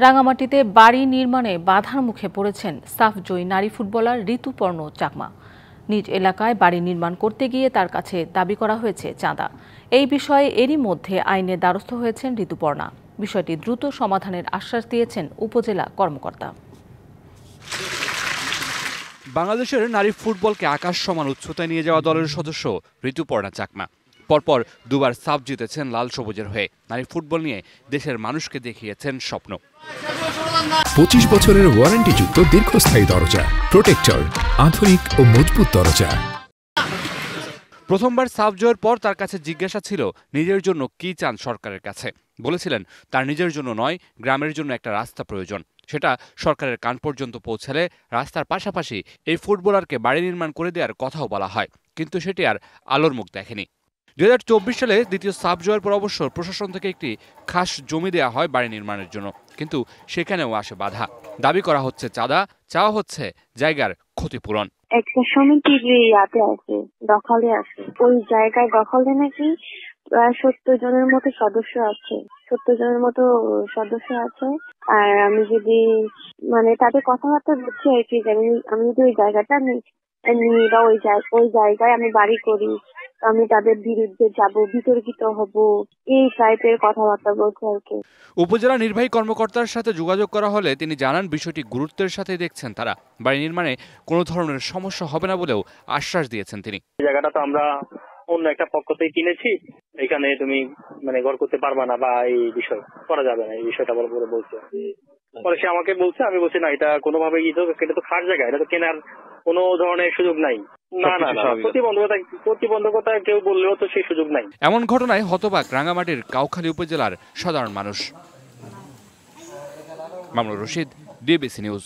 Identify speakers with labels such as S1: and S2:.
S1: রাঙামাটিতে বাড়ি নির্মাণে বাধার মুখে পড়েছেন সাফজয়ী নারী ফুটবলার ঋতুপর্ণ চাকমা। নিজ এলাকায় বাড়ি নির্মাণ করতে গিয়ে তার কাছে দাবি করা হয়েছে চাঁদা। এই বিষয়ে এরই মধ্যে আইনের দ্বারস্থ হয়েছেন ঋতুপর্ণা। বিষয়টি দ্রুত সমাধানের আশ্বাস দিয়েছেন উপজেলা কর্মকর্তা।
S2: বাংলাদেশের নারী ফুটবলকে আকাশ সমান উচ্চতায় নিয়ে যাওয়া দলের সদস্য ঋতুপর্ণা চাকমা পরপর দুবার সাফ জিতেছেন লাল সবুজের হয়ে। নারী ফুটবল নিয়ে দেশের মানুষকে দেখিয়েছেন স্বপ্ন।
S3: 25 বছরের ওয়ারেন্টিযুক্ত দীর্ঘস্থায়ী দরজা প্রোটেক্টর, আধুনিক ও মজবুত দরজা।
S2: প্রথমবার সাফ জয়ের পর তার কাছে জিজ্ঞাসা ছিল নিজের জন্য কি চান সরকারের কাছে। বলেছিলেন তার নিজের জন্য নয়, গ্রামের জন্য একটা রাস্তা প্রয়োজন। সেটা সরকারের কান পর্যন্ত পৌঁছালে রাস্তার পাশাপাশি এই ফুটবলারকে বাড়ি নির্মাণ করে দেওয়ার কথাও বলা হয়, কিন্তু সেটি আর আলোর মুখ দেখেনি। 2024 সালে দ্বিতীয় সাফ জয়ের পর অবশ্য প্রশাসন থেকে একটি খাস জমি দেওয়া হয় বাড়ি নির্মাণের জন্য, কিন্তু সেখানেও আসে বাধা। দাবি করা হচ্ছে চাঁদা, চাওয়া হচ্ছে জায়গার ক্ষতিপূরণ।
S4: একটা সমিতির ইয়াতে আছে, দখলে আছে। ওই জায়গায় দখলে নাকি 70 জনের মতো সদস্য আছে। 70 জনের মতো সদস্য আছে। আর আমি যদি তাদের কথাবার্তা বুঝছি আর কি, আমি যদি ওই জায়গাটা নিই বা ওই জায়গায় আমি বাড়ি করি, আমি তাদের বিরুদ্ধে যাব, বিতর্কিত হব, এই টাইপের কথাবার্তা বলছে আর কি।
S2: উপজেলা নির্বাহী কর্মকর্তার সাথে যোগাযোগ করা হলে তিনি জানান বিষয়টি গুরুত্বের সাথে দেখছেন তারা। বাড়ি নির্মাণে কোনো ধরনের সমস্যা হবে না বলেও আশ্বাস দিয়েছেন তিনি।
S5: জায়গাটা তো আমরা অন্য একটা পক্ষ থেকে কিনেছি, এখানে তুমি ঘর করতে পারবা না বা এই বিষয় করা যাবে না, এই বিষয়টা বড় করে বলছে। পরে সে আমাকে বলছে, আমি বলছি না, এটা কোনোভাবে এটা তো খাস জায়গা, এটা তো কেনার কোনো ধরনের সুযোগ নাই। না, প্রতিবন্ধকতা কেউ বললেও তো সেই সুযোগ নাই।
S2: এমন ঘটনায় হতবাক রাঙ্গামাটির কাউখালী উপজেলার সাধারণ মানুষ। Mamunur Rashid, DBC news.